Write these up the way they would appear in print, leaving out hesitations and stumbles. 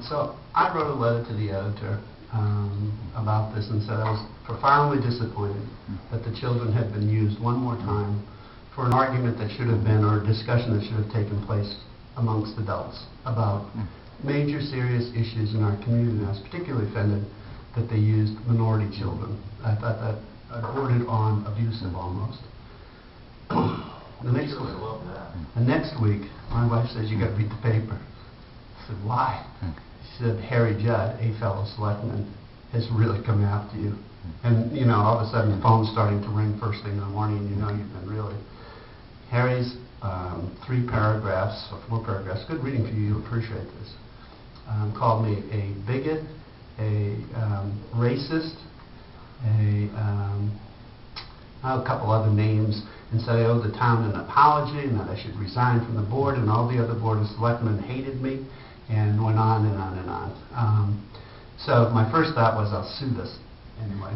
So I wrote a letter to the editor about this and said I was profoundly disappointed that the children had been used one more time for an argument that should have been, or a discussion that should have taken place amongst adults about major serious issues in our community. And I was particularly offended that they used minority children. I thought that bordered on abusive almost. The next week, my wife says, "You got to read the paper." I said, "Why?" She said, "Harry Judd, a fellow selectman, has really come after you." And, you know, all of a sudden the phone's starting to ring first thing in the morning, and you know you've been really... Harry's 3 paragraphs, or 4 paragraphs, good reading for you, you'll appreciate this, called me a bigot, a racist, a couple other names, and said I owed the town an apology and that I should resign from the board, and all the other board of selectmen hated me, and went on and on and on. So my first thought was, I'll sue this anyway.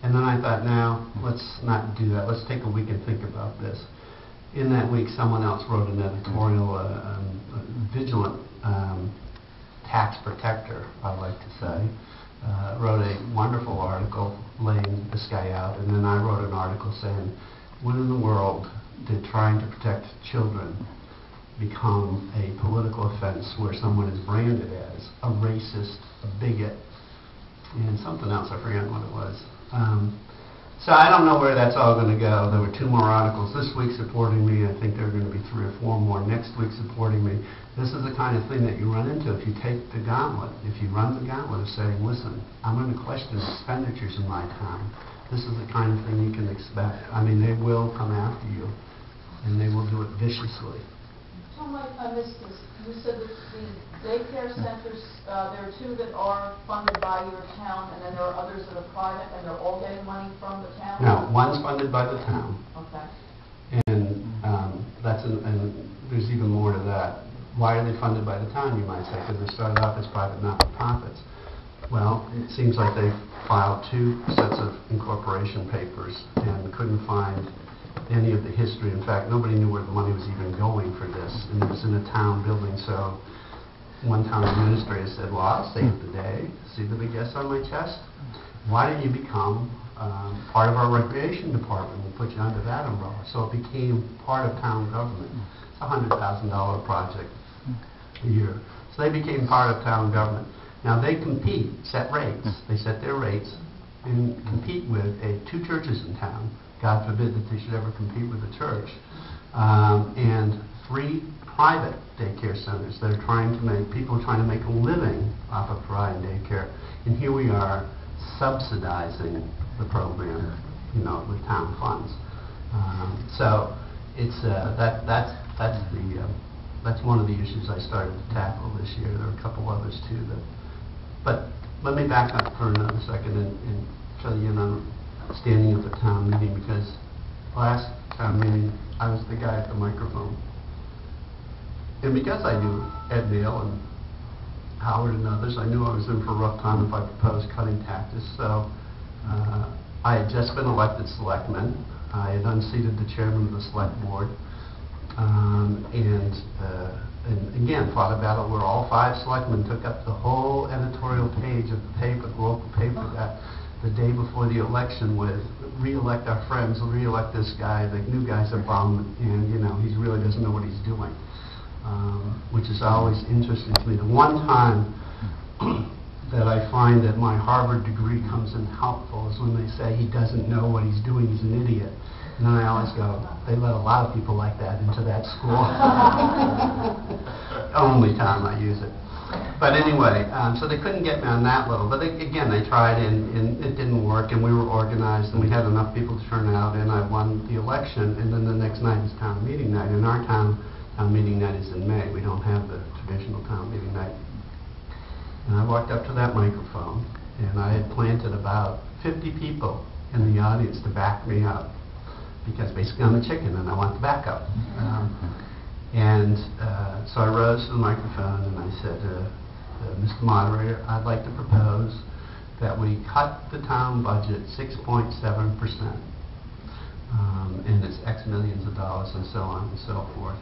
And then I thought, now, let's not do that. Let's take a week and think about this. In that week, someone else wrote an editorial, vigilant tax protector, I like to say, wrote a wonderful article laying this guy out, and then I wrote an article saying, when in the world did trying to protect children become a political offense where someone is branded as a racist, a bigot, and something else, I forget what it was. So I don't know where that's all going to go. There were 2 more articles this week supporting me. I think there are going to be 3 or 4 more next week supporting me. This is the kind of thing that you run into if you take the gauntlet. If you run the gauntlet of saying, listen, I'm going to question expenditures in my town. This is the kind of thing you can expect. I mean, they will come after you, and they will do it viciously. Tom, I missed this. You said that the daycare centers, there are 2 that are funded by your town, and then there are others that are private, and they're all getting money from the town? No, one's funded by the town. Okay. And and there's even more to that. Why are they funded by the town, you might say? Because they started off as private not-for-profits. Well, it seems like they filed 2 sets of incorporation papers and couldn't find any of the history. In fact, nobody knew where the money was even going for this, and it was in a town building. So one town administrator said, well, I'll save the day. See the big S on my chest? Why don't you become part of our recreation department? We'll put you under that umbrella. So it became part of town government. It's a $100,000 project a year. So they became part of town government. Now they compete, set rates. They set their rates and compete with 2 churches in town. God forbid that they should ever compete with the church. And 3 private daycare centers that are trying to make, people are trying to make a living off of providing daycare. And here we are subsidizing the program, you know, with town funds. So it's that's one of the issues I started to tackle this year. There are a couple others too. But let me back up for another second and fill you in on standing at the town meeting, because last town meeting I was the guy at the microphone. And because I knew Ed Neal and Howard and others, I knew I was in for a rough time if I proposed cutting taxes. So I had just been elected selectman. I had unseated the chairman of the select board. And again, fought a battle where all 5 selectmen took up the whole editorial page of the paper, the local paper, that the day before the election with re-elect our friends, re-elect this guy, the new guy's a bum, and you know, he really doesn't know what he's doing, which is always interesting to me. The one time that I find that my Harvard degree comes in helpful is when they say he doesn't know what he's doing, he's an idiot. And then I always go, they let a lot of people like that into that school. Only time I use it. But anyway, so they couldn't get me on that level. But again, they tried, and it didn't work, and we were organized, and we had enough people to turn out, and I won the election, and then the next night is town meeting night. In our town, town meeting night is in May. We don't have the traditional town meeting night. And I walked up to that microphone, and I had planted about 50 people in the audience to back me up, because basically I'm a chicken and I want the backup. So I rose to the microphone and I said, Mr. Moderator, I'd like to propose that we cut the town budget 6.7%, and it's X millions of dollars and so on and so forth.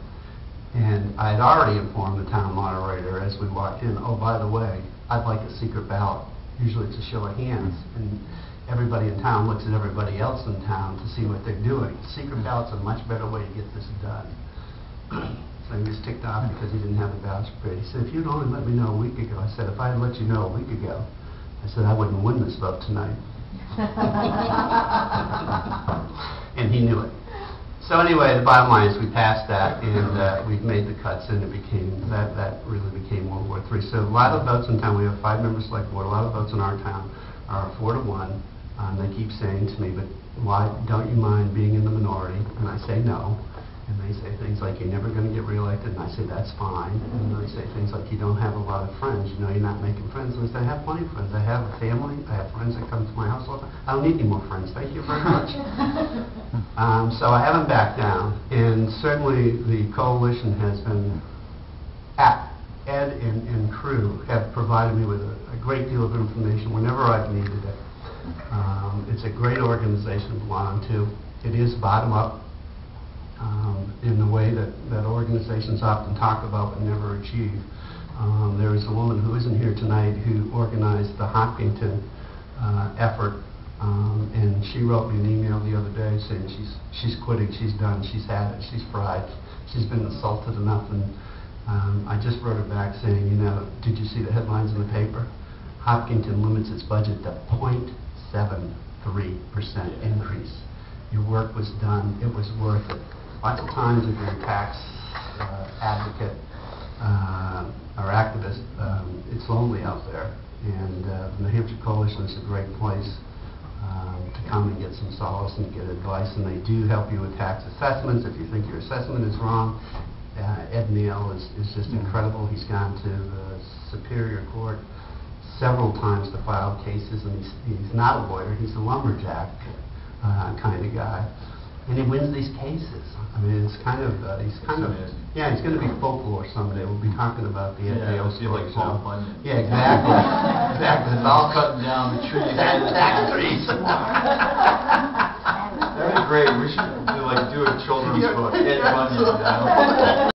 And I had already informed the town moderator as we walked in, oh, by the way, I'd like a secret ballot. Usually it's a show of hands, and everybody in town looks at everybody else in town to see what they're doing. Secret ballot's a much better way to get this done. So he was ticked off because he didn't have the ballots prepared. He said, if you'd only let me know a week ago. I said, if I had let you know a week ago, I said, I wouldn't win this vote tonight. And he knew it. So anyway, the bottom line is we passed that, and we've made the cuts, and it became, that really became World War III. So a lot of votes in town, we have 5-member select board, a lot of votes in our town are 4-1. They keep saying to me, but why don't you mind being in the minority? And I say no. And they say things like, you're never going to get reelected, and I say, that's fine. And they say things like, you don't have a lot of friends, you know, you're not making friends. And I say, I have plenty of friends. I have a family, I have friends that come to my house all the time. I don't need any more friends, thank you very much. So I haven't backed down, and certainly the coalition has been, Ed and crew have provided me with a great deal of information whenever I've needed it. It's a great organization to belong to. It is bottom-up. In the way that organizations often talk about but never achieve. There is a woman who isn't here tonight who organized the Hopkinton effort, and she wrote me an email the other day saying she's quitting, she's done, she's had it, she's fried, she's been insulted enough, and I just wrote her back saying, you know, did you see the headlines in the paper? Hopkinton limits its budget to 0.73% increase. Your work was done, it was worth it. Lots of times if you're a tax advocate or activist, it's lonely out there. And the New Hampshire Coalition is a great place to come and get some solace and get advice. And they do help you with tax assessments. If you think your assessment is wrong, Ed Neal is just incredible. He's gone to the Superior Court several times to file cases, and he's not a lawyer. He's a lumberjack kind of guy. And he wins these cases. I mean, it's kind of, he's going to be folklore someday. We'll be talking about the FAO. Yeah, exactly. Exactly. It's all cutting down the trees. Tax trees. That'd be great. We should do a children's book. Ed Bunyan, you know?